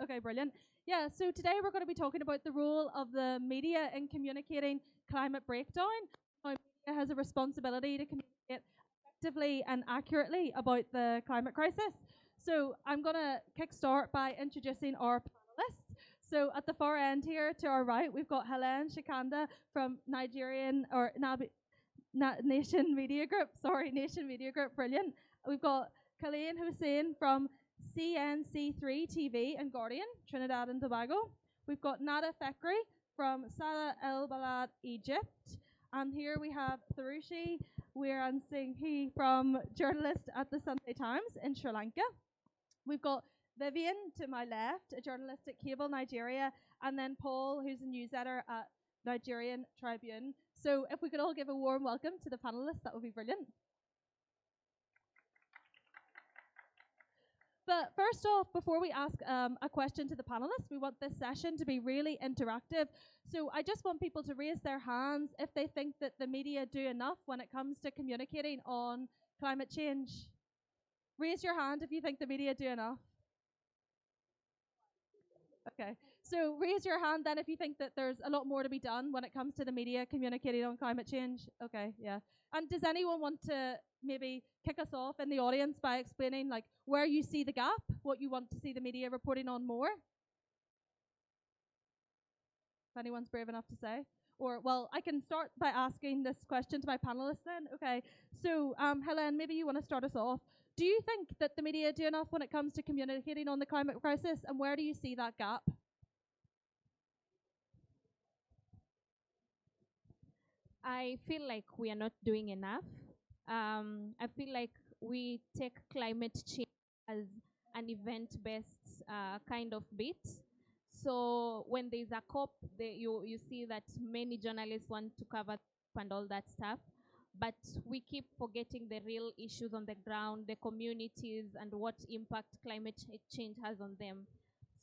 Okay, brilliant. Yeah, so today we're going to be talking about the role of the media in communicating climate breakdown. How media has a responsibility to communicate effectively and accurately about the climate crisis. So I'm going to kickstart by introducing our panelists. So at the far end here to our right, we've got Hellen Shikandah from Nigerian or Nation Media Group. Sorry, Nation Media Group. Brilliant. We've got Kalain Hosein from CNC3 TV and Guardian, Trinidad and Tobago. We've got Fekry from Sada, Elbalad, Egypt. And here we have Tharushi Weerasinghe from journalist at the Sunday Times in Sri Lanka. We've got Vivian to my left, a journalist at Cable Nigeria, and then Paul, who's a news editor at Nigerian Tribune. So if we could all give a warm welcome to the panelists, that would be brilliant. But first off, before we ask a question to the panelists, we want this session to be really interactive. So I just want people to raise their hands if they think that the media do enough when it comes to communicating on climate change. Raise your hand if you think the media do enough. Okay, so raise your hand then if you think that there's a lot more to be done when it comes to the media communicating on climate change. Okay, yeah. And does anyone want to maybe kick us off in the audience by explaining like where you see the gap, what you want to see the media reporting on more? If anyone's brave enough to say. Or, well, I can start by asking this question to my panelists then. Okay, so Helen, maybe you want to start us off. Do you think that the media do enough when it comes to communicating on the climate crisis, and where do you see that gap? I feel like we are not doing enough. I feel like we take climate change as an event-based kind of bit. So when there's a COP, you see that many journalists want to cover and all that stuff. But we keep forgetting the real issues on the ground, the communities, and what impact climate change has on them.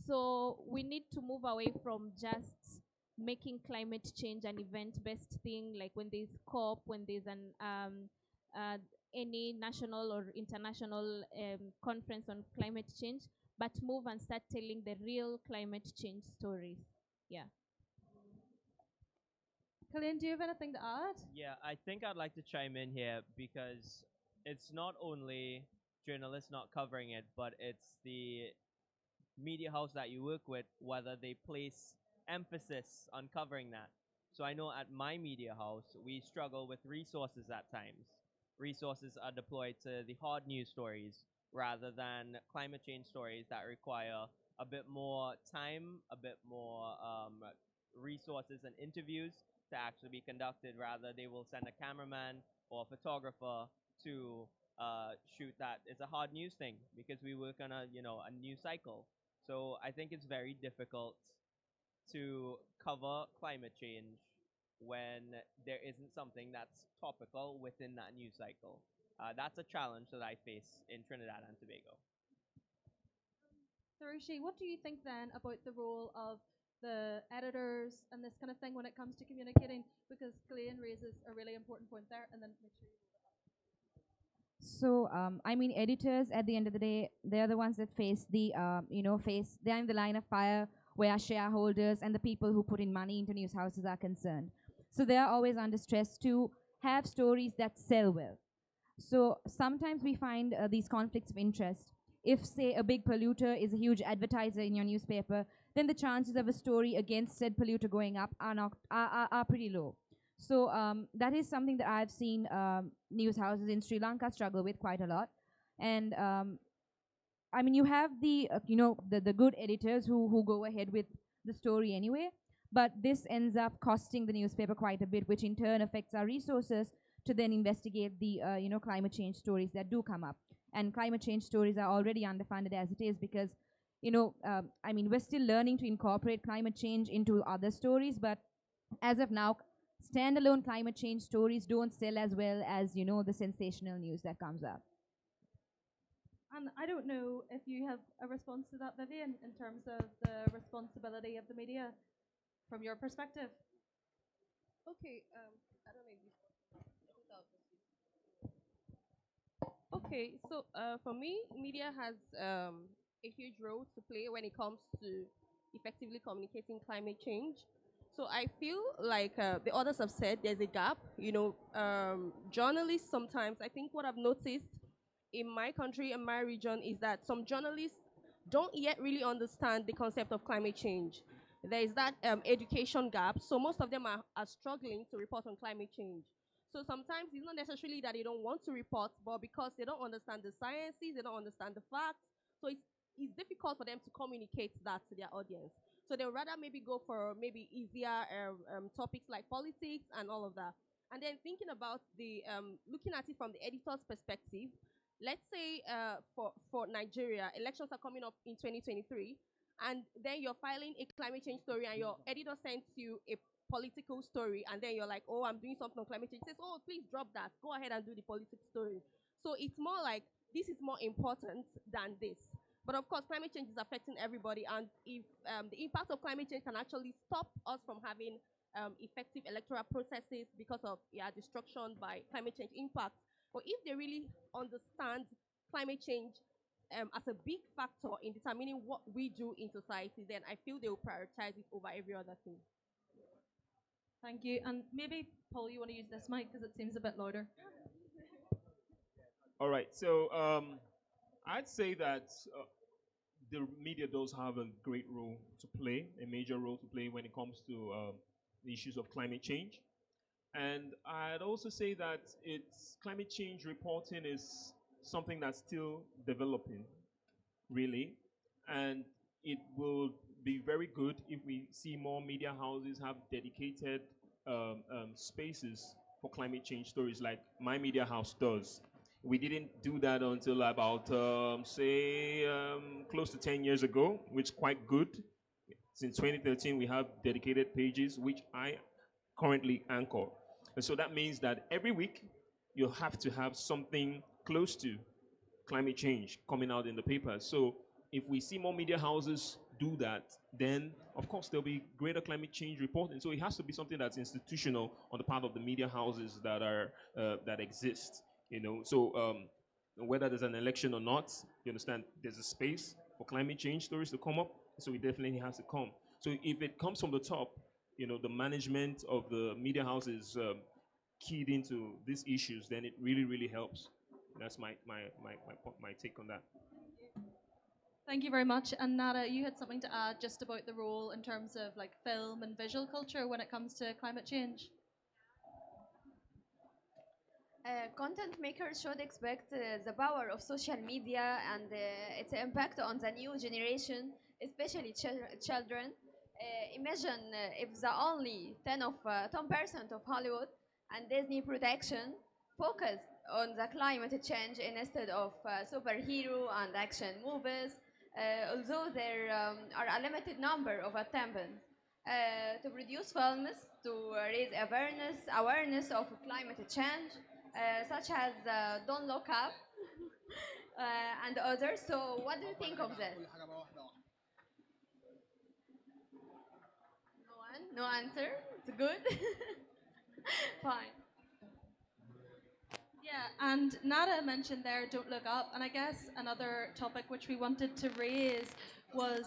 So we need to move away from just making climate change an event-based thing, like when there's COP, when there's any national or international conference on climate change, but move and start telling the real climate change stories. Yeah. Kalain, do you have anything to add? Yeah, I think I'd like to chime in here because it's not only journalists not covering it, but it's the media house that you work with, whether they place emphasis on covering that. So I know at my media house, we struggle with resources at times. Resources are deployed to the hard news stories rather than climate change stories that require a bit more time, a bit more resources and interviews to actually be conducted. Rather, they will send a cameraman or a photographer to shoot that. It's a hard news thing because we work on a news cycle. So I think it's very difficult to cover climate change when there isn't something that's topical within that news cycle. That's a challenge that I face in Trinidad and Tobago. Tharushi, what do you think then about the role of the editors and this kind of thing when it comes to communicating? Because Kalain raises a really important point there, and then make sure you. So, I mean, editors at the end of the day, they're the ones that face the, they're in the line of fire where our shareholders and the people who put in money into news houses are concerned. So they are always under stress to have stories that sell well. So sometimes we find these conflicts of interest. If, say, a big polluter is a huge advertiser in your newspaper, then the chances of a story against said polluter going up are pretty low. So that is something that I've seen news houses in Sri Lanka struggle with quite a lot. And I mean, you have the the good editors who go ahead with the story anyway, but this ends up costing the newspaper quite a bit, which in turn affects our resources to then investigate the climate change stories that do come up. And climate change stories are already underfunded as it is because I mean, we're still learning to incorporate climate change into other stories, but as of now, standalone climate change stories don't sell as well as the sensational news that comes up. And I don't know if you have a response to that, Vivian, in terms of the responsibility of the media from your perspective. Okay, I don't know if Okay, so for me, media has a huge role to play when it comes to effectively communicating climate change. So I feel like the others have said there's a gap. Journalists sometimes, I think what I've noticed in my country and my region is that some journalists don't yet really understand the concept of climate change. There is that education gap. So most of them are struggling to report on climate change. So sometimes it's not necessarily that they don't want to report, but because they don't understand the sciences, they don't understand the facts. So it's difficult for them to communicate that to their audience. So they would rather maybe go for maybe easier topics like politics and all of that. And then thinking about looking at it from the editor's perspective, let's say for Nigeria, elections are coming up in 2023, and then you're filing a climate change story and your editor sends you a political story, and then you're like, oh, I'm doing something on climate change. He says, oh, please drop that. Go ahead and do the politics story. So it's more like this is more important than this. But of course, climate change is affecting everybody, and if the impact of climate change can actually stop us from having effective electoral processes because of destruction by climate change impacts. But if they really understand climate change as a big factor in determining what we do in society, then I feel they will prioritize it over every other thing. Thank you. And maybe, Paul, you want to use this mic because it seems a bit louder. All right, so I'd say that the media does have a great role to play, a major role to play when it comes to the issues of climate change. And I'd also say that climate change reporting is something that's still developing, really. And it will be very good if we see more media houses have dedicated spaces for climate change stories like my media house does. We didn't do that until about, close to 10 years ago, which is quite good. Since 2013, we have dedicated pages, which I currently anchor. And so that means that every week, you have to have something close to climate change coming out in the papers. So if we see more media houses do that, then of course there'll be greater climate change reporting. So it has to be something that's institutional on the part of the media houses that exist. So whether there's an election or not, you understand, there's a space for climate change stories to come up. So it definitely has to come. So if it comes from the top, the management of the media houses keyed into these issues, then it really, really helps. That's my take on that. Thank you very much. And Nada, you had something to add just about the role in terms of like film and visual culture when it comes to climate change. Content makers should expect the power of social media and its impact on the new generation, especially children. Imagine if the only 10% of Hollywood and Disney production focused on the climate change instead of superhero and action movies, although there are a limited number of attempts to produce films to raise awareness of climate change, such as Don't Look Up and others. So what do you think of this? No answer? It's good? Fine. Yeah, and Nada mentioned there, Don't Look Up, and I guess another topic which we wanted to raise was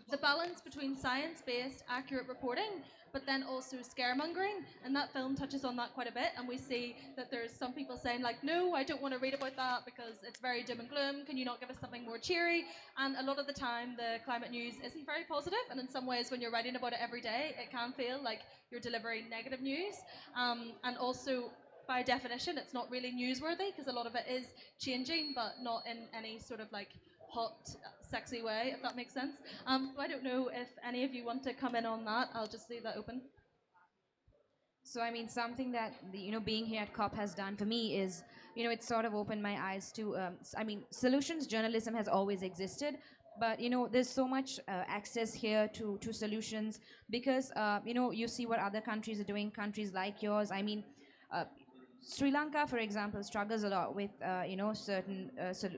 the balance between science-based, accurate reporting, but then also scaremongering, and that film touches on that quite a bit, and we see that there's some people saying like, no, I don't want to read about that because it's very doom and gloom, can you not give us something more cheery? And a lot of the time the climate news isn't very positive, and in some ways when you're writing about it every day, it can feel like you're delivering negative news, and also by definition it's not really newsworthy because a lot of it is changing, but not in any sort of like hot, sexy way, if that makes sense. I don't know if any of you want to come in on that. I'll just leave that open. So I mean, something that being here at COP has done for me is, it's sort of opened my eyes to. Solutions journalism has always existed, but there's so much access here to solutions because you see what other countries are doing. Countries like yours. Sri Lanka, for example, struggles a lot with certain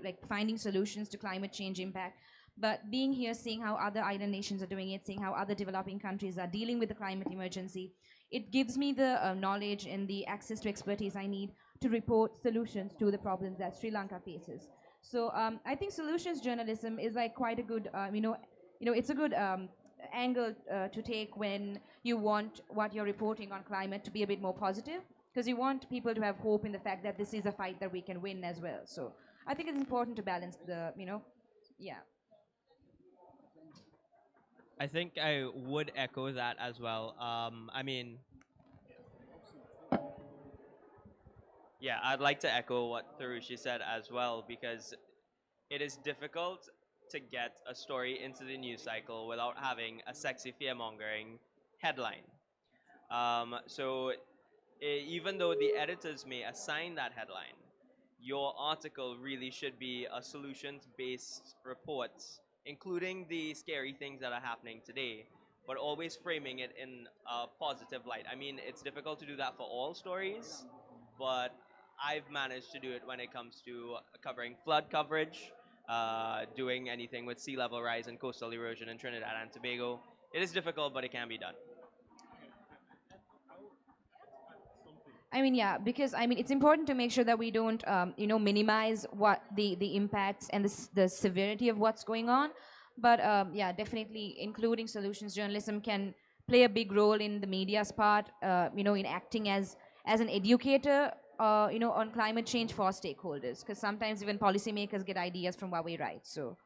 like finding solutions to climate change impact. But being here, seeing how other island nations are doing it, seeing how other developing countries are dealing with the climate emergency, it gives me the knowledge and the access to expertise I need to report solutions to the problems that Sri Lanka faces. So I think solutions journalism is like quite a good, it's a good angle to take when you want what you're reporting on climate to be a bit more positive, because you want people to have hope in the fact that this is a fight that we can win as well. So I think it's important to balance the, yeah. I think I would echo that as well. I mean, yeah, I'd like to echo what Tharushi said as well, because it is difficult to get a story into the news cycle without having a sexy fear-mongering headline. Even though the editors may assign that headline, your article really should be a solutions-based report, including the scary things that are happening today, but always framing it in a positive light. I mean, it's difficult to do that for all stories, but I've managed to do it when it comes to covering flood coverage, doing anything with sea level rise and coastal erosion in Trinidad and Tobago. It is difficult, but it can be done. I mean, yeah, because I mean, it's important to make sure that we don't, minimize what the impacts and the severity of what's going on. But yeah, definitely including solutions journalism can play a big role in the media's part, in acting as an educator, on climate change for stakeholders. Because sometimes even policymakers get ideas from what we write. So.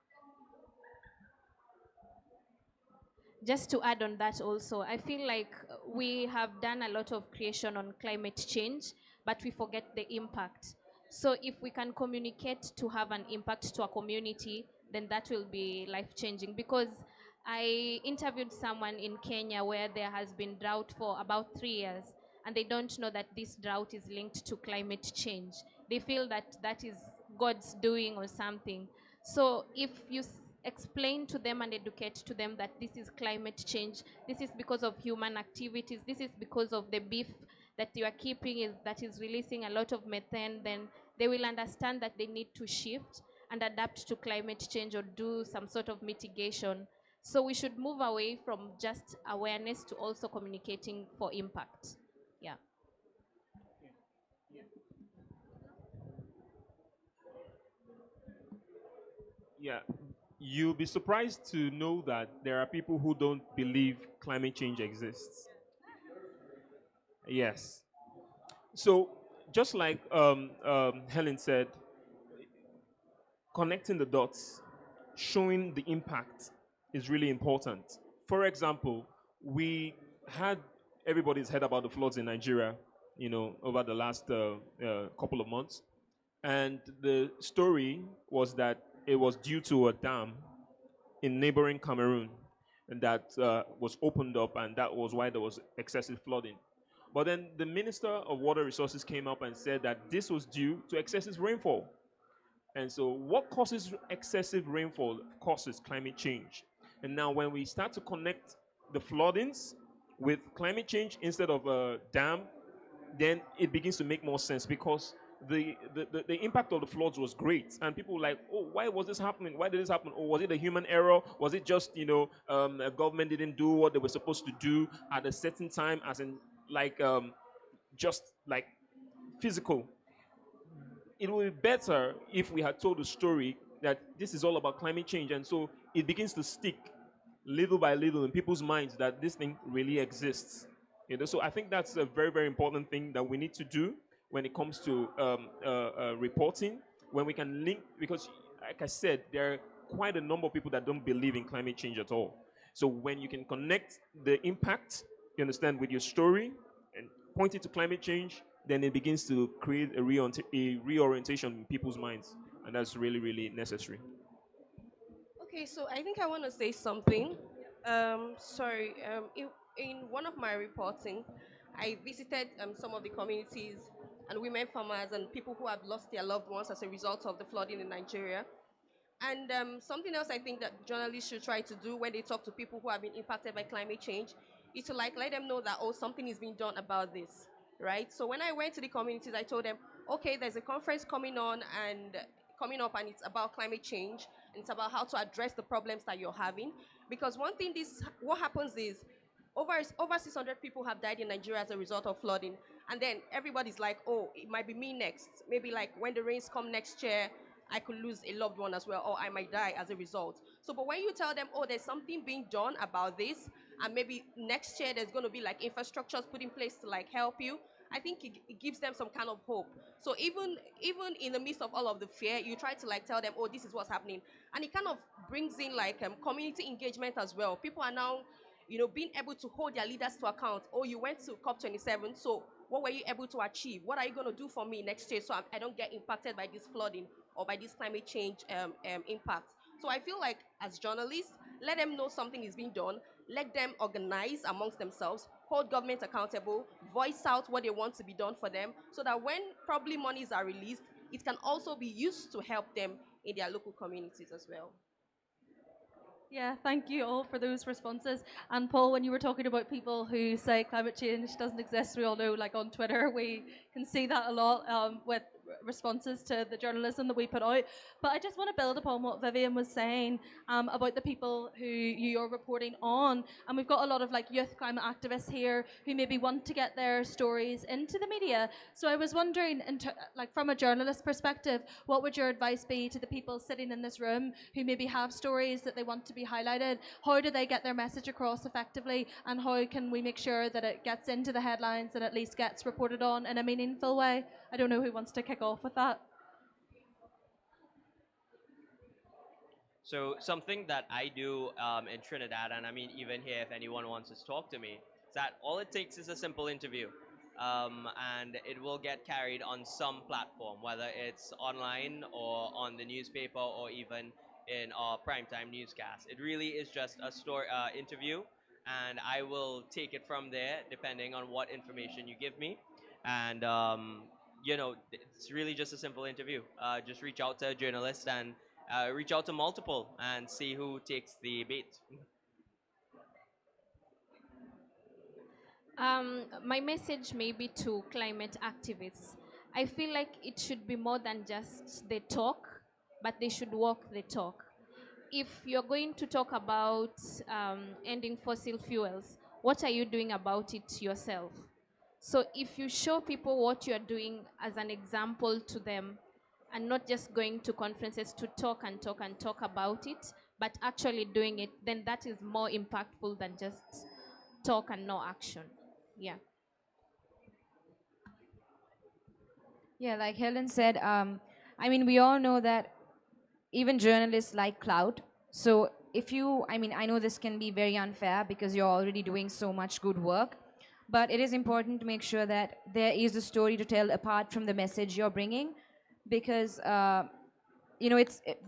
Just to add on that also, I feel like we have done a lot of creation on climate change, but we forget the impact. So if we can communicate to have an impact to a community, then that will be life-changing. Because I interviewed someone in Kenya where there has been drought for about 3 years, and they don't know that this drought is linked to climate change. They feel that that is God's doing or something. So if you explain to them and educate to them that this is climate change, this is because of human activities, this is because of the beef that you are keeping that is releasing a lot of methane, then they will understand that they need to shift and adapt to climate change or do some sort of mitigation. So we should move away from just awareness to also communicating for impact. Yeah. Yeah, you'll be surprised to know that there are people who don't believe climate change exists. Yes. So, just like Helen said, connecting the dots, showing the impact is really important. For example, we had everybody's heard about the floods in Nigeria, over the last couple of months. And the story was that it was due to a dam in neighboring Cameroon, and that was opened up, and that was why there was excessive flooding. But then the Minister of Water Resources came up and said that this was due to excessive rainfall. And so what causes excessive rainfall causes climate change. And now when we start to connect the floodings with climate change instead of a dam, then it begins to make more sense, because the impact of the floods was great, and people were like, oh, why was this happening? Why did this happen? Or was it a human error? Was it just a government didn't do what they were supposed to do at a certain time, as in like just like physical? It would be better if we had told the story that this is all about climate change, and so it begins to stick little by little in people's minds that this thing really exists. So I think that's a very, very important thing that we need to do when it comes to reporting, when we can link, because like I said, there are quite a number of people that don't believe in climate change at all. So when you can connect the impact, you understand, with your story and point it to climate change, then it begins to create a reorientation in people's minds. And that's really, really necessary. Okay, so I think I want to say something. Sorry, in one of my reporting, I visited some of the communities and women farmers and people who have lost their loved ones as a result of the flooding in Nigeria. And something else I think that journalists should try to do when they talk to people who have been impacted by climate change is to let them know that, oh, something is being done about this, right? So when I went to the communities, I told them, okay, there's a conference coming up and it's about climate change, and it's about how to address the problems that you're having. Because one thing what happens is over 600 people have died in Nigeria as a result of flooding. And then everybody's like, oh, it might be me next. Maybe like when the rains come next year I could lose a loved one as well, or I might die as a result. So, but when you tell them, oh, there's something being done about this, and maybe next year there's going to be like infrastructures put in place to like help you, I think it gives them some kind of hope. So even in the midst of all of the fear, you try to like tell them, oh, this is what's happening, and it kind of brings in like community engagement as well. People are now, being able to hold their leaders to account. Oh, you went to COP27, so what were you able to achieve? What are you going to do for me next year so I don't get impacted by this flooding or by this climate change impact? So I feel like as journalists, let them know something is being done. Let them organize amongst themselves, hold government accountable, voice out what they want to be done for them, so that when probably monies are released, it can also be used to help them in their local communities as well. Yeah, thank you all for those responses. And Paul, when you were talking about people who say climate change doesn't exist, we all know, like on Twitter, we can see that a lot with responses to the journalism that we put out. But I just want to build upon what Vivian was saying about the people who you're reporting on. And we've got a lot of like youth climate activists here who maybe want to get their stories into the media. So I was wondering, like from a journalist perspective, what would your advice be to the people sitting in this room who maybe have stories that they want to be highlighted? How do they get their message across effectively, and how can we make sure that it gets into the headlines and at least gets reported on in a meaningful way? I don't know who wants to kick off with that. So something that I do in Trinidad, and I mean even here, if anyone wants to talk to me, is that all it takes is a simple interview, and it will get carried on some platform, whether it's online or on the newspaper or even in our primetime newscast. It really is just a story interview, and I will take it from there depending on what information you give me, and it's really just a simple interview. Just reach out to a journalist and reach out to multiple and see who takes the bait. My message may be to climate activists. I feel like it should be more than just the talk, but they should walk the talk. If you're going to talk about ending fossil fuels, what are you doing about it yourself? So if you show people what you're doing as an example to them, and not just going to conferences to talk and talk and talk about it, but actually doing it, then that is more impactful than just talk and no action. Yeah. Yeah, like Helen said, I mean, we all know that even journalists like clout. So if you, I mean, I know this can be very unfair because you're already doing so much good work, but it is important to make sure that there is a story to tell apart from the message you're bringing, because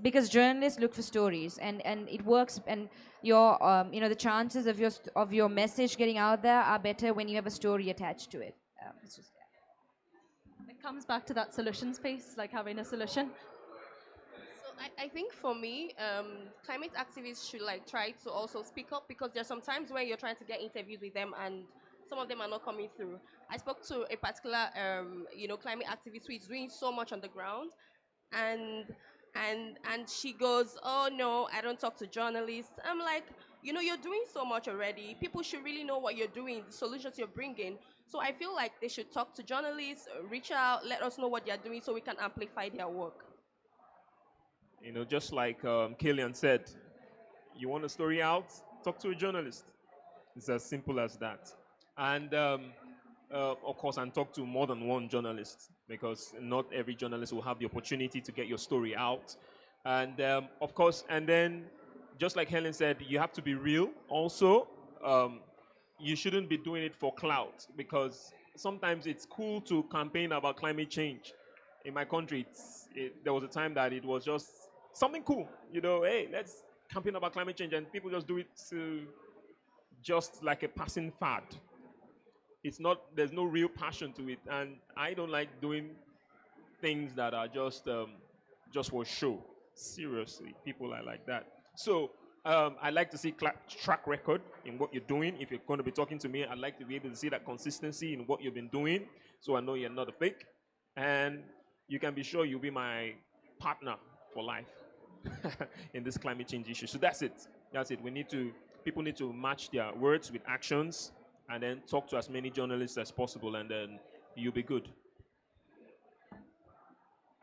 because journalists look for stories, and it works, and your the chances of your message getting out there are better when you have a story attached to it. It's just, yeah. It comes back to that solutions piece, like having a solution. So I think for me, climate activists should like try to also speak up, because there's some times when you're trying to get interviews with them and some of them are not coming through. I spoke to a particular climate activist who is doing so much on the ground, and she goes, oh no, I don't talk to journalists. I'm like, you're doing so much already. People should really know what you're doing, the solutions you're bringing. So I feel like they should talk to journalists, reach out, let us know what they're doing so we can amplify their work. Just like Kalain said, you want a story out, talk to a journalist. It's as simple as that. And of course, and talk to more than one journalist, because not every journalist will have the opportunity to get your story out. And of course, and then just like Hellen said, you have to be real also. You shouldn't be doing it for clout, because sometimes it's cool to campaign about climate change. In my country, there was a time that it was just something cool. Hey, let's campaign about climate change, and people just do it just like a passing fad. It's not, there's no real passion to it, and I don't like doing things that are just for show. Seriously, people are like that. So I like to see track record in what you're doing. If you're going to be talking to me, I'd like to be able to see that consistency in what you've been doing, so I know you're not a fake, and you can be sure you'll be my partner for life in this climate change issue. So that's it. That's it. People need to match their words with actions, and then talk to as many journalists as possible, and then you'll be good.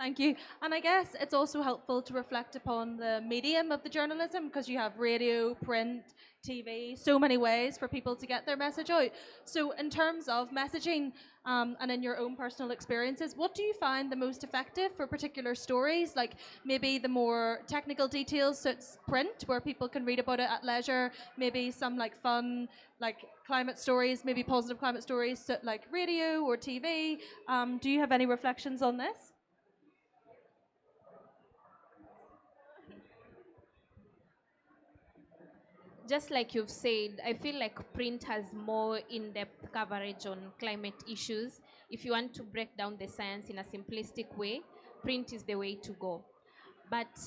Thank you. And I guess it's also helpful to reflect upon the medium of the journalism because you have radio, print, TV, so many ways for people to get their message out. So, in terms of messaging and in your own personal experiences, what do you find the most effective for particular stories? Like maybe the more technical details suits print, where people can read about it at leisure. Maybe some like fun, like climate stories, maybe positive climate stories, suit like radio or TV. Do you have any reflections on this? Just like you've said, I feel like print has more in-depth coverage on climate issues. If you want to break down the science in a simplistic way, print is the way to go. But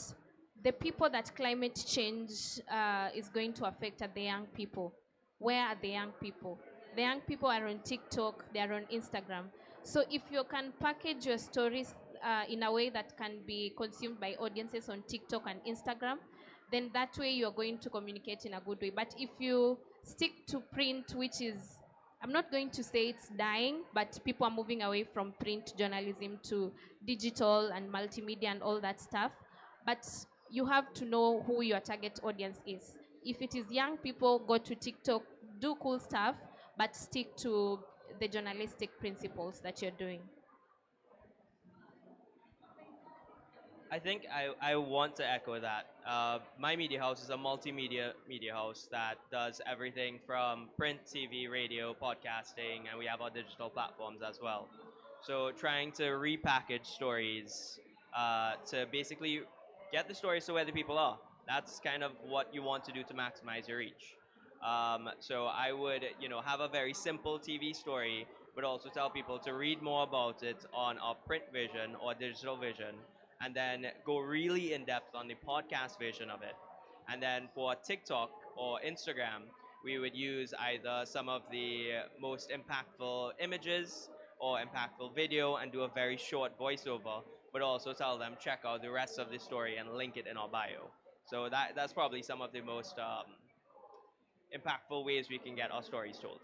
the people that climate change is going to affect are the young people. Where are the young people? The young people are on TikTok, they are on Instagram. So if you can package your stories in a way that can be consumed by audiences on TikTok and Instagram, then that way you're going to communicate in a good way. But if you stick to print, which is, I'm not going to say it's dying, but people are moving away from print journalism to digital and multimedia and all that stuff. But you have to know who your target audience is. If it is young people, go to TikTok, do cool stuff, but stick to the journalistic principles that you're doing. I think I want to echo that. My media house is a multimedia media house that does everything from print, TV, radio, podcasting, and we have our digital platforms as well. So trying to repackage stories to basically get the stories to where the people are. That's kind of what you want to do to maximize your reach. So I would, have a very simple TV story, but also tell people to read more about it on our print vision or digital vision, and then go really in depth on the podcast version of it. And then for TikTok or Instagram, we would use either some of the most impactful images or impactful video and do a very short voiceover, but also tell them check out the rest of the story and link it in our bio. So that's probably some of the most impactful ways we can get our stories told.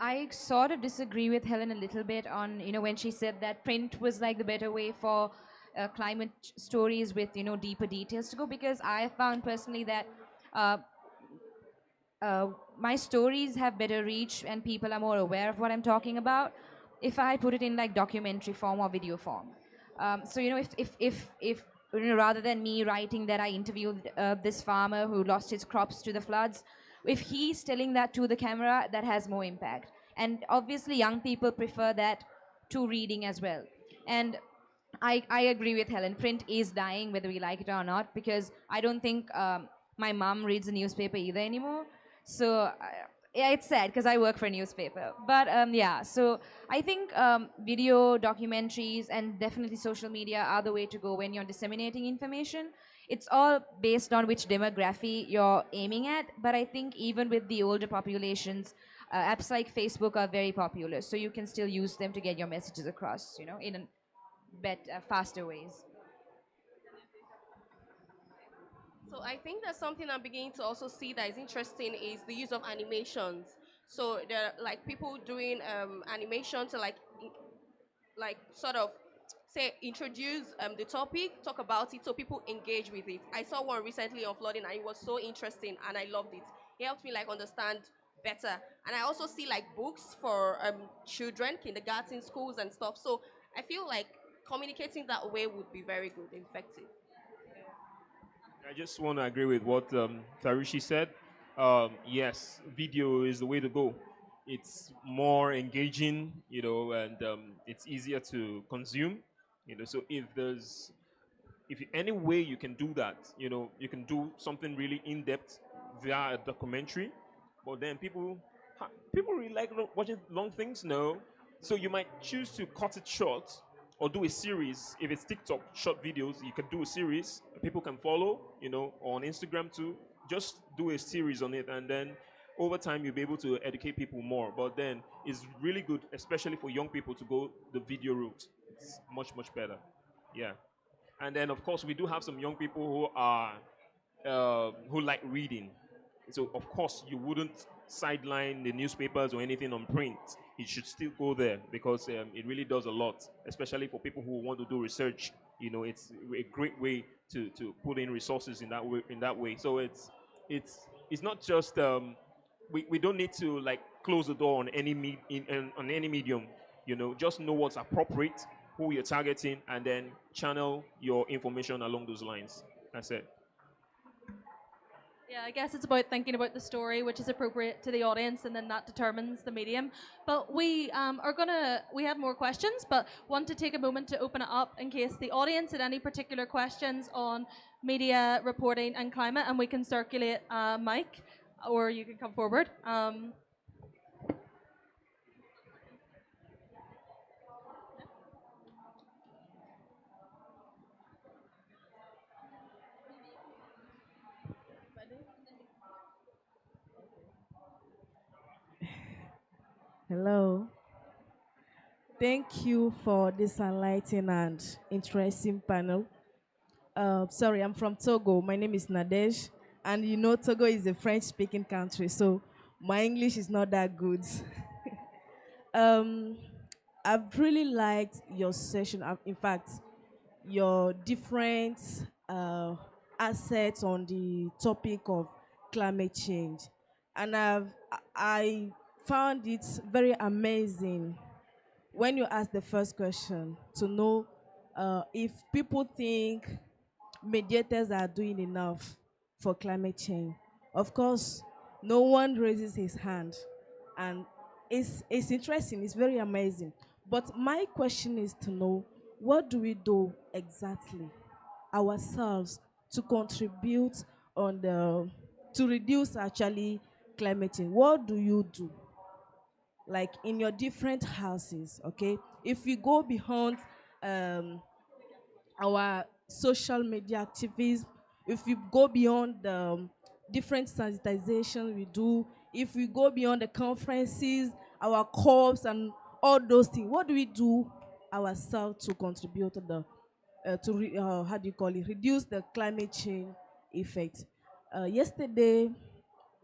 I sort of disagree with Helen a little bit on, when she said that print was like the better way for climate stories with, deeper details to go, because I found personally that uh, my stories have better reach and people are more aware of what I'm talking about if I put it in like documentary form or video form. So, if rather than me writing that I interviewed this farmer who lost his crops to the floods, if he's telling that to the camera, that has more impact. And obviously, young people prefer that to reading as well. And I agree with Helen. Print is dying, whether we like it or not, because I don't think my mom reads a newspaper either anymore. So, yeah, it's sad because I work for a newspaper. But yeah, so I think video, documentaries, and definitely social media are the way to go when you're disseminating information. It's all based on which demography you're aiming at. But I think even with the older populations, apps like Facebook are very popular. So you can still use them to get your messages across, in a faster ways. So I think that's something I'm beginning to also see that is interesting is the use of animations. So there are like people doing animation to like sort of say introduce the topic, talk about it, so people engage with it. I saw one recently on flooding, and it was so interesting, and I loved it. It helped me like understand better, and I also see like books for children, kindergarten, schools, and stuff. So I feel like communicating that way would be very good, effective. I just want to agree with what Tharushi said. Yes, video is the way to go. It's more engaging, and it's easier to consume, So if any way you can do that, you can do something really in depth via a documentary. But then people really like watching long things, no. So you might choose to cut it short or do a series. If it's TikTok short videos, you can do a series. People can follow, on Instagram too. Just do a series on it, and then over time you'll be able to educate people more. But then it's really good, especially for young people, to go the video route. It's much better. Yeah. And then of course we do have some young people who are who like reading. So of course you wouldn't sideline the newspapers or anything on print. it should still go there because it really does a lot, especially for people who want to do research. You know, it's a great way to put in resources in that way. So it's not just we don't need to like close the door on any on any medium. You know, just know what's appropriate, who you're targeting, and then channel your information along those lines. That's it. Yeah, I guess it's about thinking about the story, which is appropriate to the audience, and then that determines the medium. But we have more questions, but want to take a moment to open it up in case the audience had any particular questions on media reporting and climate, and we can circulate a mic, or you can come forward. Hello. Thank you for this enlightening and interesting panel. Sorry, I'm from Togo. My name is Nadej. And you know, Togo is a French speaking country, so my English is not that good. um, I've really liked your session. In fact, your different uh, assets on the topic of climate change. And I found it very amazing when you asked the first question to know if people think mediators are doing enough for climate change. Of course, no one raises his hand. And it's interesting, it's very amazing. But my question is to know, what do we do exactly ourselves to contribute on the, to reduce actually climate change? What do you do? Like in your different houses, okay? If we go beyond um, our social media activities, if we go beyond the different sensitization we do, if we go beyond the conferences, our corps and all those things, what do we do ourselves to contribute to the how do you call it, reduce the climate change effect? Yesterday,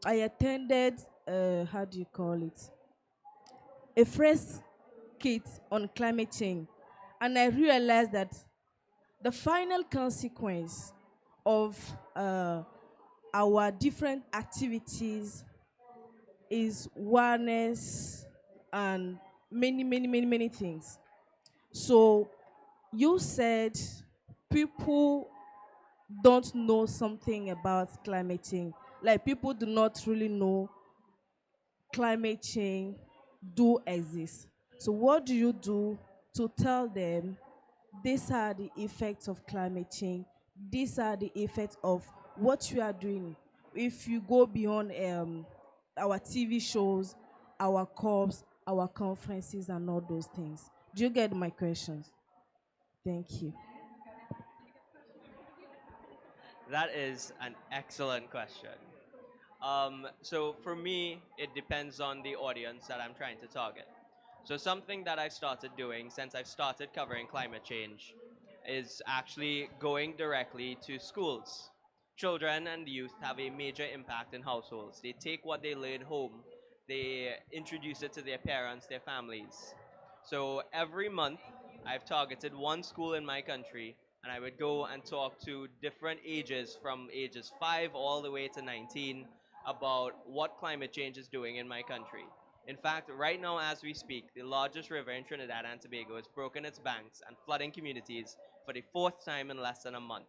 I attended how do you call it, a first kit on climate change, and I realized that the final consequence of our different activities is awareness and many things. So you said people don't know something about climate change. Like people do not really know climate change do exist. So what do you do to tell them these are the effects of climate change, these are the effects of what you are doing? If you go beyond our TV shows, our corps, our conferences, and all those things. Do you get my questions? Thank you. That is an excellent question. So for me, it depends on the audience that I'm trying to target. So something that I've started doing since I've started covering climate change is actually going directly to schools. Children and youth have a major impact in households. They take what they learn home, they introduce it to their parents, their families. So every month, I've targeted one school in my country, and I would go and talk to different ages from ages 5 all the way to 19 about what climate change is doing in my country. In fact, right now as we speak, the largest river in Trinidad and Tobago has broken its banks and flooding communities for the fourth time in less than a month.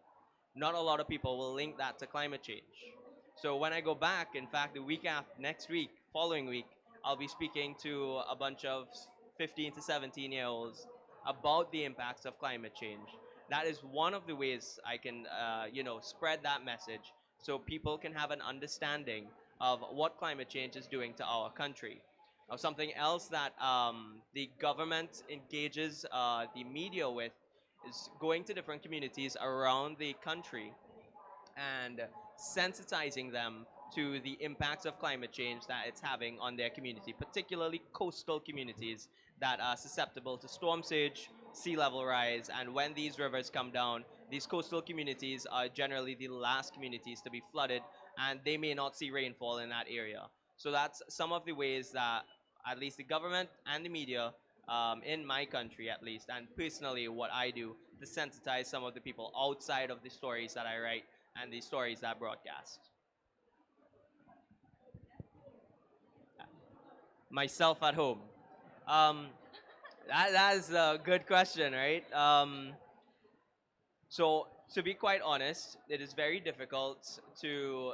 Not a lot of people will link that to climate change. So when I go back, in fact, the week after, next week, following week, I'll be speaking to a bunch of 15 to 17-year-olds about the impacts of climate change. That is one of the ways I can, spread that message so people can have an understanding of what climate change is doing to our country. Now, something else that the government engages the media with is going to different communities around the country and sensitizing them to the impacts of climate change that it's having on their community, particularly coastal communities that are susceptible to storm surge, sea level rise, and when these rivers come down, these coastal communities are generally the last communities to be flooded, and they may not see rainfall in that area. So that's some of the ways that at least the government and the media, in my country at least, and personally what I do to sensitize some of the people outside of the stories that I write and the stories that I broadcast. Myself at home. Um, that's a good question, right? So to be quite honest, it is very difficult to,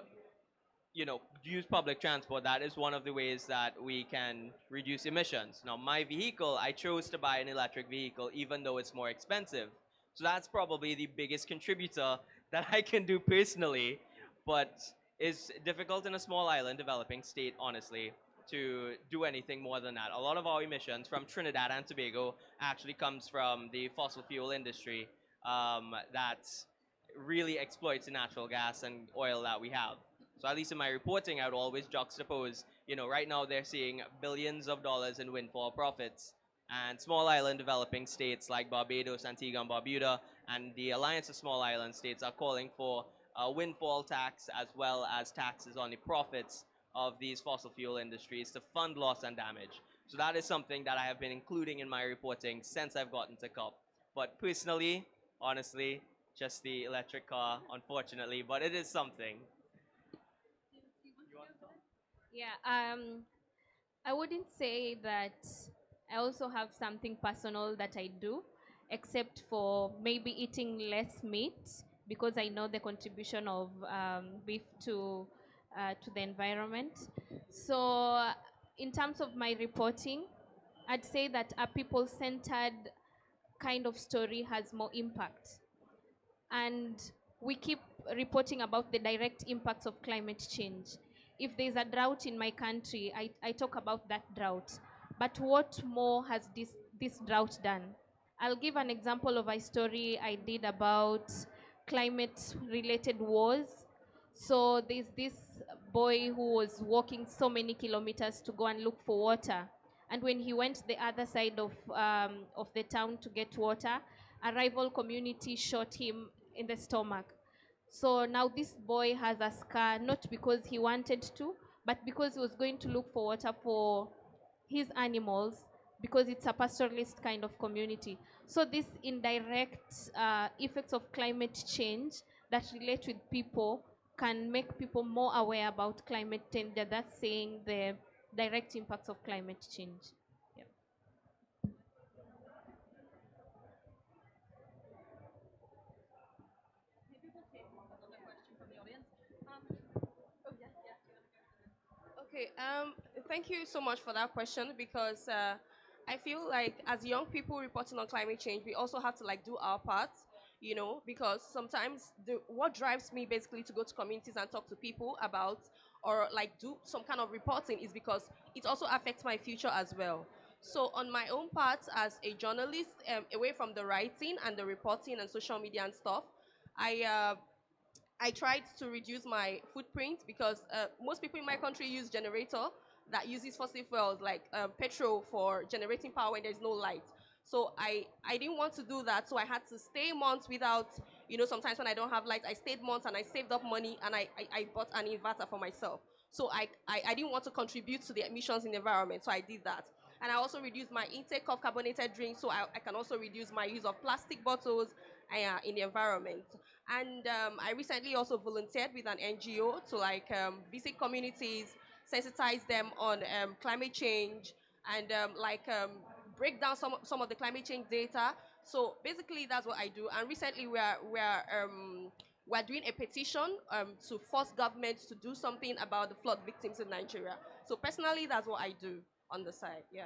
use public transport. That is one of the ways that we can reduce emissions. Now, my vehicle, I chose to buy an electric vehicle even though it's more expensive. So that's probably the biggest contributor that I can do personally, but it's difficult in a small island developing state, honestly, to do anything more than that. A lot of our emissions from Trinidad and Tobago actually comes from the fossil fuel industry, that really exploits the natural gas and oil that we have. So at least in my reporting, I would always juxtapose, right now they're seeing billions of dollars in windfall profits, and small island developing states like Barbados, Antigua and Barbuda, and the Alliance of Small Island States are calling for a windfall tax as well as taxes on the profits of these fossil fuel industries to fund loss and damage. So that is something that I have been including in my reporting since I've gotten to COP. But personally, honestly, just the electric car, unfortunately, but it is something. Yeah, I wouldn't say that I also have something personal that I do, except for maybe eating less meat because I know the contribution of beef to the environment. So, in terms of my reporting, I'd say that a people-centered kind of story has more impact, and we keep reporting about the direct impacts of climate change. If there's a drought in my country, I talk about that drought. But what more has this drought done? I'll give an example of a story I did about climate-related wars. So there's this boy who was walking so many kilometers to go and look for water. And when he went the other side of the town to get water, a rival community shot him in the stomach. So now this boy has a scar, not because he wanted to, but because he was going to look for water for his animals, because it's a pastoralist kind of community. So these indirect effects of climate change that relate with people can make people more aware about climate change. That's saying the direct impacts of climate change. Yeah. Okay, thank you so much for that question because I feel like as young people reporting on climate change, we also have to like do our part, because sometimes what drives me basically to go to communities and talk to people about or like do some kind of reporting is because it also affects my future as well. So on my own part as a journalist, away from the writing and the reporting and social media and stuff, I I tried to reduce my footprint because most people in my country use generator that uses fossil fuels like petrol for generating power when there's no light. So I didn't want to do that, so I had to stay months without, sometimes when I don't have light, I stayed months and I saved up money and I bought an inverter for myself. So I didn't want to contribute to the emissions in the environment, so I did that. And I also reduced my intake of carbonated drinks, so I can also reduce my use of plastic bottles in the environment. And I recently also volunteered with an NGO to like visit communities, sensitize them on climate change, and break down some of the climate change data. So basically, that's what I do. And recently, we're doing a petition to force governments to do something about the flood victims in Nigeria. So personally, that's what I do on the side. Yeah.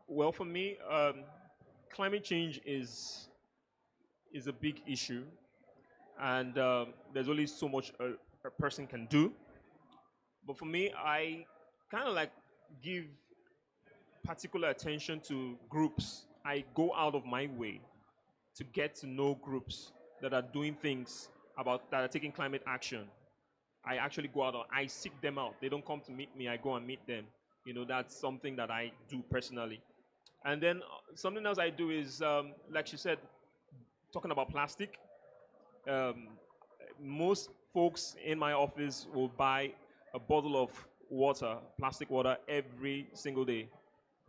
Well, for me, climate change is a big issue, and there's only so much a person can do. But for me, I kind of like give particular attention to groups. I go out of my way to get to know groups that are doing things that are taking climate action. I actually go out and I seek them out. They don't come to meet me, I go and meet them. That's something that I do personally. And then something else I do is, like she said, talking about plastic. Um, Most folks in my office will buy a bottle of water, plastic water, every single day.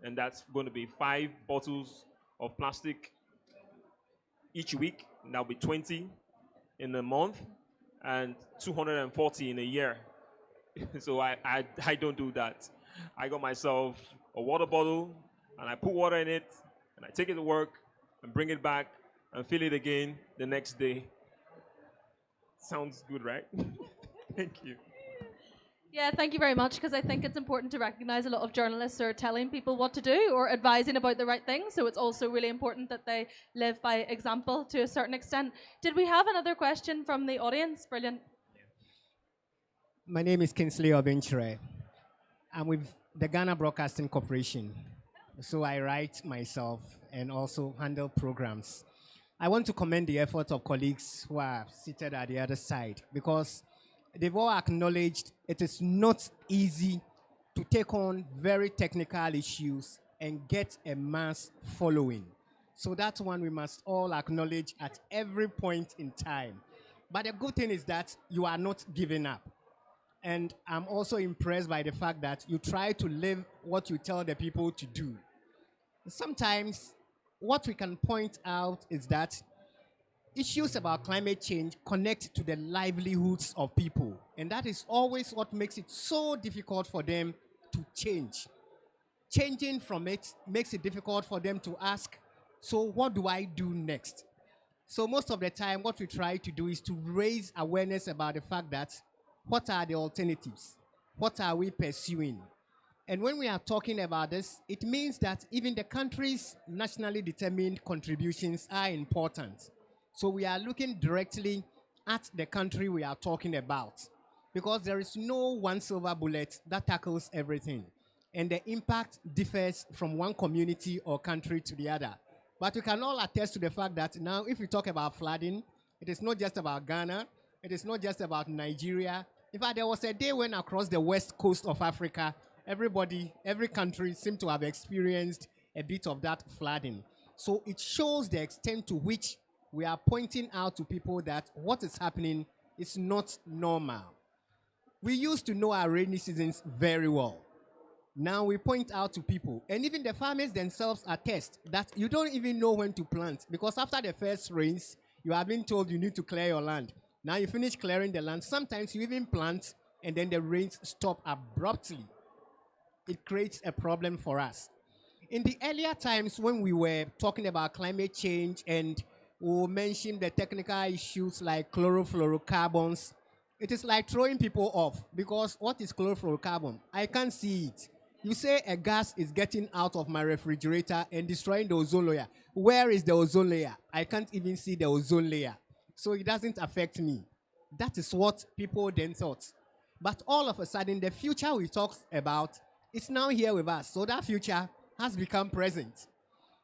And that's going to be 5 bottles of plastic each week. And that'll be 20 in a month and 240 in a year. So I don't do that. I got myself a water bottle, and I put water in it, and I take it to work and bring it back and fill it again the next day. Sounds good, right? Thank you. Yeah, thank you very much, because I think it's important to recognize a lot of journalists are telling people what to do or advising about the right thing, so it's also really important that they live by example to a certain extent. Did we have another question from the audience? Brilliant. My name is Kingsley Obenchire. I'm with the Ghana Broadcasting Corporation, so I write myself and also handle programs. I want to commend the efforts of colleagues who are seated at the other side, because they've all acknowledged it is not easy to take on very technical issues and get a mass following. So that's one we must all acknowledge at every point in time. But the good thing is that you are not giving up. And I'm also impressed by the fact that you try to live what you tell the people to do. Sometimes what we can point out is that issues about climate change connect to the livelihoods of people. And that is always what makes it so difficult for them to change. Changing from it makes it difficult for them to ask, so what do I do next? So most of the time, what we try to do is to raise awareness about the fact that what are the alternatives? What are we pursuing? And when we are talking about this, it means that even the country's nationally determined contributions are important. So we are looking directly at the country we are talking about, because there is no one silver bullet that tackles everything. And the impact differs from one community or country to the other. But we can all attest to the fact that now if we talk about flooding, it is not just about Ghana, it is not just about Nigeria. In fact, there was a day when across the west coast of Africa, every country seemed to have experienced a bit of that flooding. So it shows the extent to which we are pointing out to people that what is happening is not normal. We used to know our rainy seasons very well. Now we point out to people, and even the farmers themselves attest that you don't even know when to plant, because after the first rains, you have been told you need to clear your land. Now you finish clearing the land. Sometimes you even plant, and then the rains stop abruptly. It creates a problem for us. In the earlier times when we were talking about climate change and we mentioned the technical issues like chlorofluorocarbons, it is like throwing people off, because what is chlorofluorocarbon? I can't see it. You say a gas is getting out of my refrigerator and destroying the ozone layer. Where is the ozone layer? I can't even see the ozone layer. So it doesn't affect me. That is what people then thought. But all of a sudden, the future we talked about is now here with us. So that future has become present.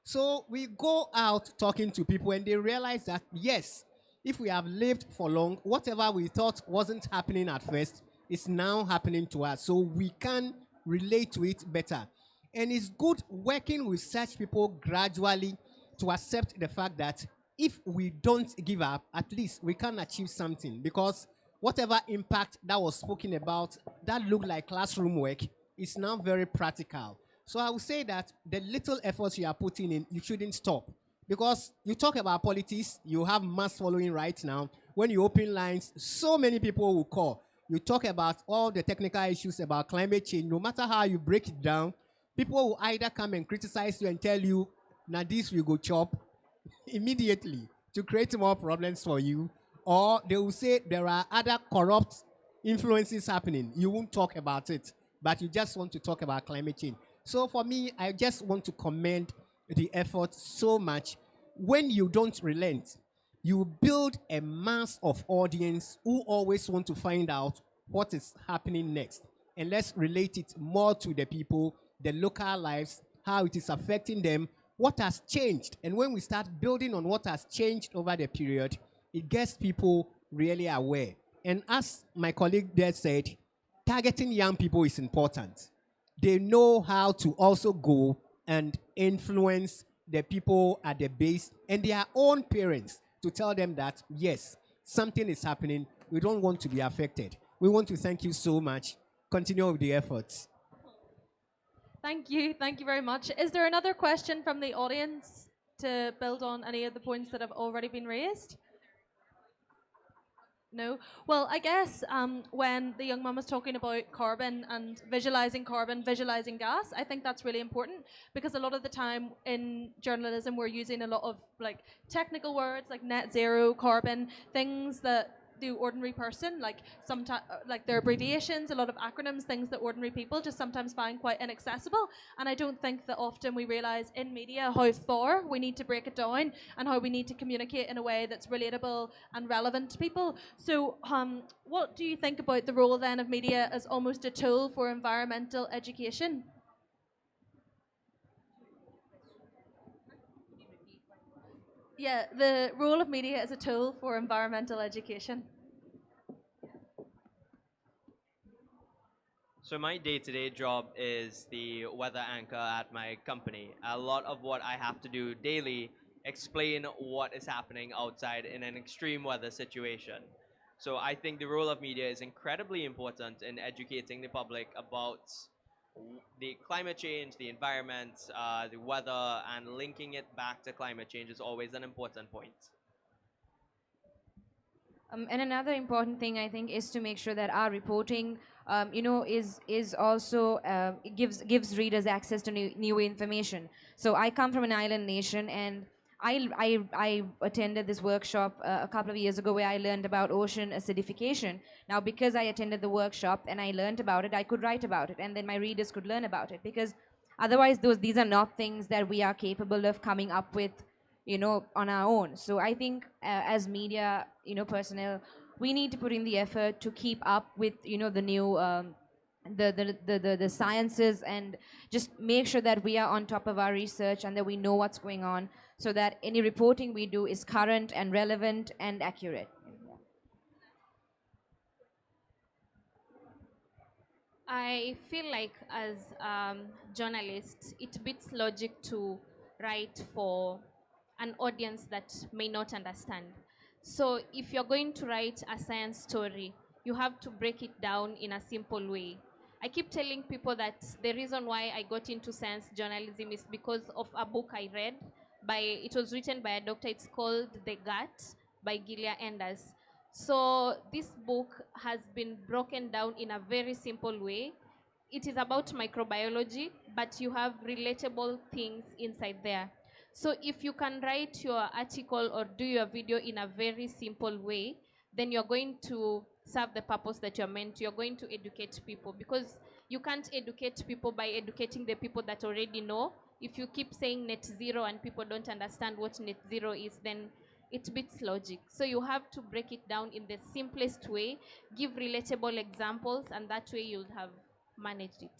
So we go out talking to people, and they realize that, yes, if we have lived for long, whatever we thought wasn't happening at first is now happening to us. So we can relate to it better. And it's good working with such people gradually to accept the fact that if we don't give up, at least we can achieve something, because whatever impact that was spoken about that looked like classroom work is now very practical. So I would say that the little efforts you are putting in, you shouldn't stop. Because you talk about politics, you have mass following right now. When you open lines, so many people will call. You talk about all the technical issues about climate change. No matter how you break it down, people will either come and criticize you and tell you, now this will go chop immediately to create more problems for you. Or they will say there are other corrupt influences happening. You won't talk about it, but you just want to talk about climate change. So for me, I just want to commend the effort so much. When you don't relent, you build a mass of audience who always want to find out what is happening next. And let's relate it more to the people, the local lives, how it is affecting them, what has changed. And when we start building on what has changed over the period, it gets people really aware. And as my colleague there said, targeting young people is important. They know how to also go and influence the people at the base and their own parents to tell them that, yes, something is happening. We don't want to be affected. We want to thank you so much continue with the efforts. Thank you. Thank you very much. Is there another question from the audience to build on any of the points that have already been raised? No? Well, I guess when the young man was talking about carbon and visualizing gas, I think that's really important because a lot of the time in journalism we're using a lot of like technical words like net zero, carbon, things that the ordinary person, like sometimes like their abbreviations, a lot of acronyms, things that ordinary people just sometimes find quite inaccessible. And I don't think that often we realize in media how far we need to break it down and how we need to communicate in a way that's relatable and relevant to people. So what do you think about the role then of media as almost a tool for environmental education? Yeah, the role of media as a tool for environmental education. So my day-to-day job is the weather anchor at my company. A lot of what I have to do daily explain what is happening outside in an extreme weather situation. So I think the role of media is incredibly important in educating the public about the climate change, the environment, the weather, and linking it back to climate change is always an important point. And another important thing I think is to make sure that our reporting, is also gives readers access to new information. So I come from an island nation, and I attended this workshop a couple of years ago where I learned about ocean acidification. Now, because I attended the workshop and I learned about it, I could write about it, and then my readers could learn about it. Because otherwise, these are not things that we are capable of coming up with, on our own. So I think as media, personnel, we need to put in the effort to keep up with, the new the sciences, and just make sure that we are on top of our research and that we know what's going on, so that any reporting we do is current and relevant and accurate. I feel like as journalists, it beats logic to write for an audience that may not understand. So if you're going to write a science story, you have to break it down in a simple way. I keep telling people that the reason why I got into science journalism is because of a book I read. It was written by a doctor. It's called The Gut by Gilia Enders. So this book has been broken down in a very simple way. It is about microbiology, but you have relatable things inside there. So if you can write your article or do your video in a very simple way, then you're going to serve the purpose that you're meant to. You're going to educate people, because you can't educate people by educating the people that already know. If you keep saying net zero and people don't understand what net zero is, then it beats logic. So you have to break it down in the simplest way, give relatable examples, and that way you'll have managed it.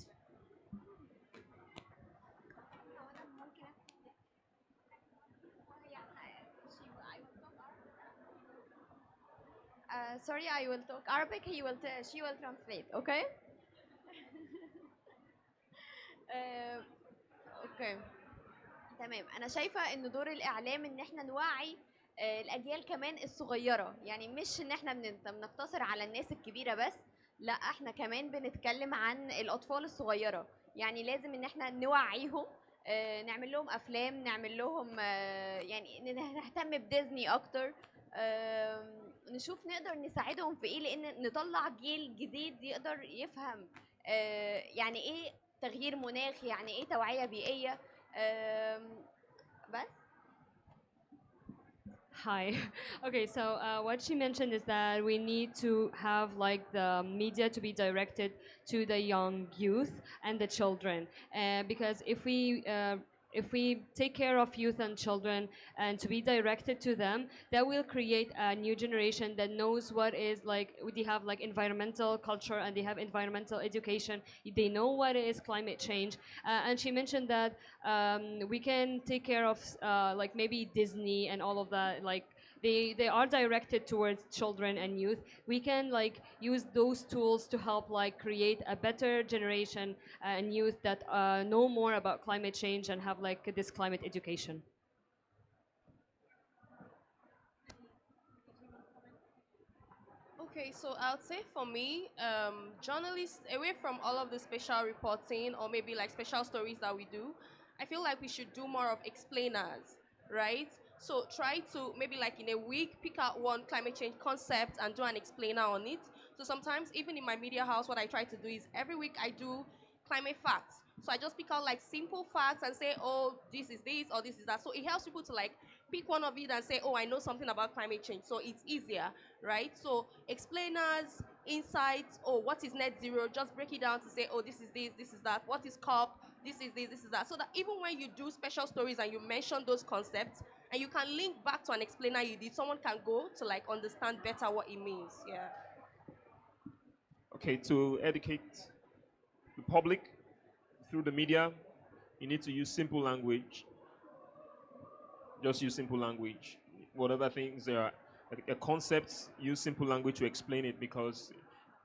Sorry, I will talk Arabic. She will translate. Okay. اوكي تمام. انا شايفه ان دور الاعلام ان احنا نوعي الاجيال كمان الصغيره، يعني مش ان احنا بنقتصر على الناس الكبيره بس، لا احنا كمان بنتكلم عن الاطفال الصغيره. يعني لازم ان احنا نوعيهم، نعمل لهم افلام، نعمل لهم يعني نهتم بديزني اكتر، نشوف نقدر نساعدهم في ايه، لان نطلع جيل جديد يقدر يفهم يعني ايه تغيير مناخ، يعني ايه توعية بيئية. بس Hi. Okay, so what she mentioned is that we need to have like the media to be directed to the young youth and the children, because if we take care of youth and children and to be directed to them, that will create a new generation that knows what is like, they have like environmental culture and they have environmental education. They know what is climate change. And she mentioned that we can take care of like maybe Disney and all of that, like they are directed towards children and youth. We can like use those tools to help like create a better generation and youth that know more about climate change and have like this climate education. Okay, so I would say for me, journalists, away from all of the special reporting or maybe like special stories that we do, I feel like we should do more of explainers, right? So try to maybe like in a week pick out one climate change concept and do an explainer on it. So sometimes even in my media house, what I try to do is every week I do climate facts. So I just pick out like simple facts and say, oh, this is this or this is that. So it helps people to like pick one of it and say, oh, I know something about climate change. So it's easier, right? So explainers, insights, oh, what is net zero? Just break it down to say, oh, this is that. What is COP? This is this is that. So that even when you do special stories and you mention those concepts, and you can link back to an explainer you did, someone can go to like understand better what it means. Yeah. Okay, to educate the public through the media, you need to use simple language. Just use simple language. Whatever things there are, concepts, use simple language to explain it because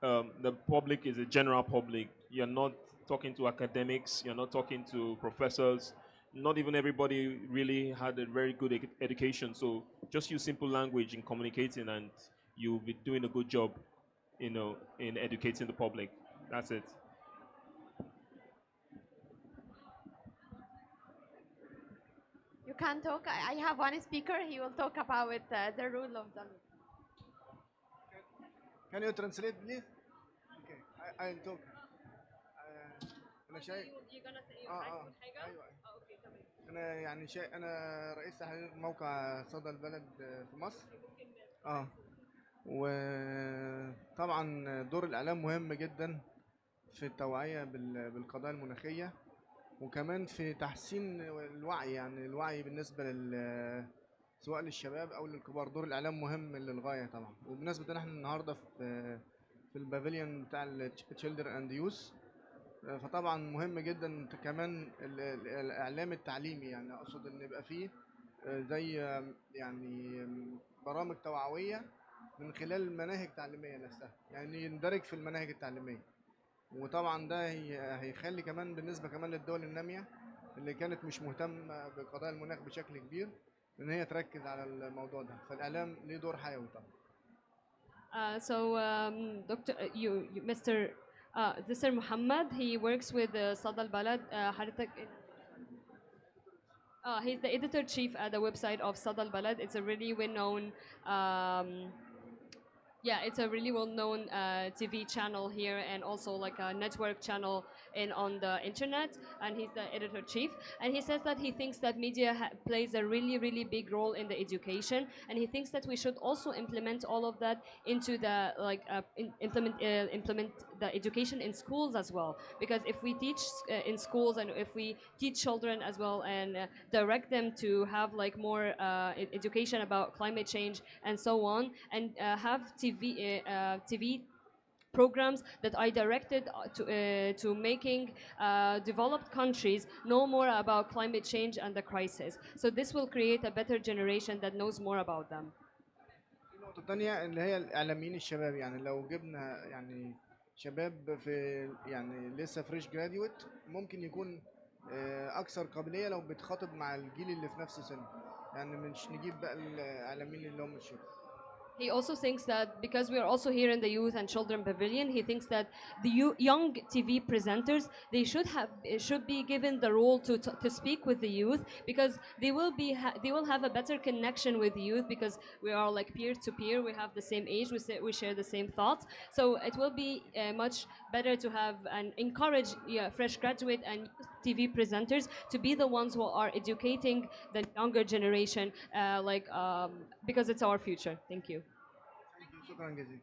the public is a general public. You're not talking to academics, you're not talking to professors. Not even everybody really had a very good education. So just use simple language in communicating and you'll be doing a good job, in educating the public. That's it. You can talk. I have one speaker. He will talk about the rule of the law. Can you translate, please? Okay, I'll talk. أنا شايف أيوة. أنا يعني أنا رئيس تحرير موقع صدى البلد في مصر. وطبعا دور الإعلام مهم جدا في التوعية بالقضايا المناخية وكمان في تحسين الوعي يعني الوعي بالنسبة سواء للشباب أو للكبار دور الإعلام مهم للغاية طبعا وبالنسبة إحنا النهاردة في البافيليون بتاع التشيلدرن أند يوث فطبعا مهم جدا كمان الإعلام التعليمي يعني أقصد إن يبقى فيه زي يعني برامج توعوية من خلال المناهج التعليمية نفسها يعني يندرج في المناهج التعليمية وطبعا ده هيخلي كمان بالنسبة كمان للدول النامية اللي كانت مش مهتمة بقضايا المناخ بشكل كبير ان هي تركز على الموضوع ده فالإعلام ليه دور حيوي طبعا. Dr. Mr. Muhammad, he works with Sada Elbalad. He's the editor-chief at the website of Sada Elbalad. It's a really well-known it's a really well-known TV channel here and also like a network channel on the internet, and he's the editor-chief. And he says that he thinks that media plays a really, really big role in the education, and he thinks that we should also implement all of that into the implement the education in schools as well. Because if we teach in schools and if we teach children as well and direct them to have like more education about climate change and so on, and have TV programs that are directed to making developed countries know more about climate change and the crisis. So this will create a better generation that knows more about them. نقطة تانية اللي هي الإعلاميين الشباب يعني لو جبنا يعني شباب في يعني لسه فريش جراديويت ممكن يكون أكثر قابلية لو بتخاطب مع الجيل اللي في نفس سنه يعني مش نجيب بقى الإعلاميين اللي هم الشباب. He also thinks that because we are also here in the Youth and Children Pavilion, he thinks that the young TV presenters, they should be given the role to speak with the youth, because they will have a better connection with the youth, because we are like peer to peer, we have the same age, we share the same thoughts. So it will be much better to have and encourage fresh graduate and TV presenters to be the ones who are educating the younger generation, because it's our future. Thank you. شكرا جزيلا.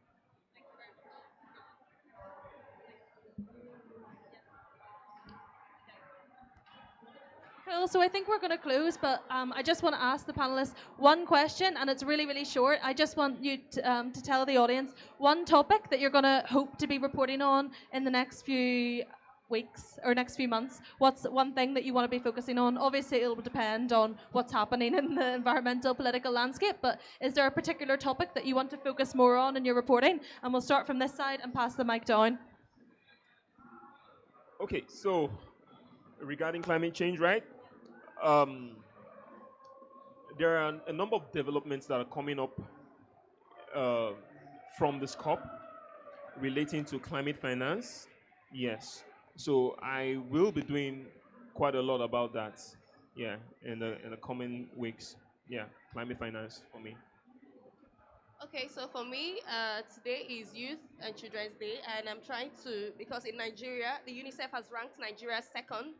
Cool, so I think we're going to close, but I just want to ask the panelists one question, and it's really, really short. I just want you to tell the audience one topic that you're going to hope to be reporting on in the next few weeks or next few months. What's one thing that you want to be focusing on? Obviously, it'll depend on what's happening in the environmental political landscape, but is there a particular topic that you want to focus more on in your reporting? And we'll start from this side and pass the mic down. Okay, so regarding climate change, right? There are a number of developments that are coming up from the scope relating to climate finance. Yes. So I will be doing quite a lot about that. Yeah, in the coming weeks. Yeah, climate finance for me. Okay, so for me, today is Youth and Children's Day, and I'm trying to, because in Nigeria, the UNICEF has ranked Nigeria second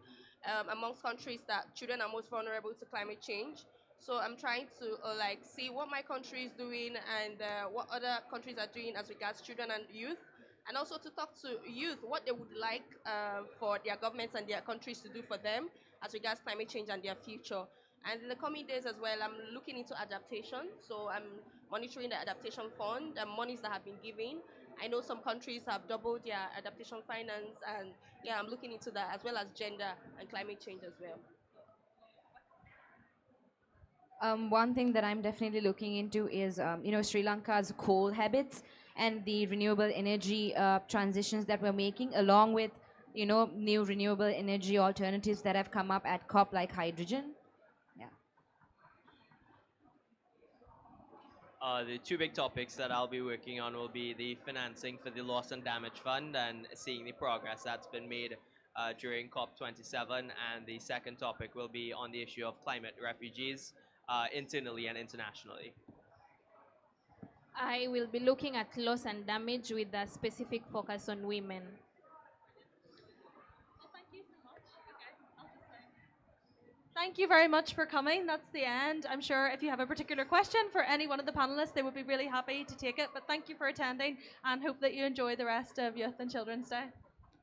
amongst countries that children are most vulnerable to climate change. So I'm trying to like see what my country is doing and what other countries are doing as regards children and youth, and also to talk to youth what they would like for their governments and their countries to do for them as regards climate change and their future. And in the coming days as well, I'm looking into adaptation. So I'm monitoring the adaptation fund, the monies that have been given. I know some countries have doubled their adaptation finance, and yeah, I'm looking into that as well as gender and climate change as well. One thing that I'm definitely looking into is, Sri Lanka's coal habits and the renewable energy transitions that we're making, along with, new renewable energy alternatives that have come up at COP, like hydrogen. Yeah. The two big topics that I'll be working on will be the financing for the loss and damage fund and seeing the progress that's been made during COP27. And the second topic will be on the issue of climate refugees internally and internationally. I will be looking at loss and damage with a specific focus on women. Thank you very much for coming. That's the end. I'm sure if you have a particular question for any one of the panelists, they would be really happy to take it. But thank you for attending and hope that you enjoy the rest of Youth and Children's Day.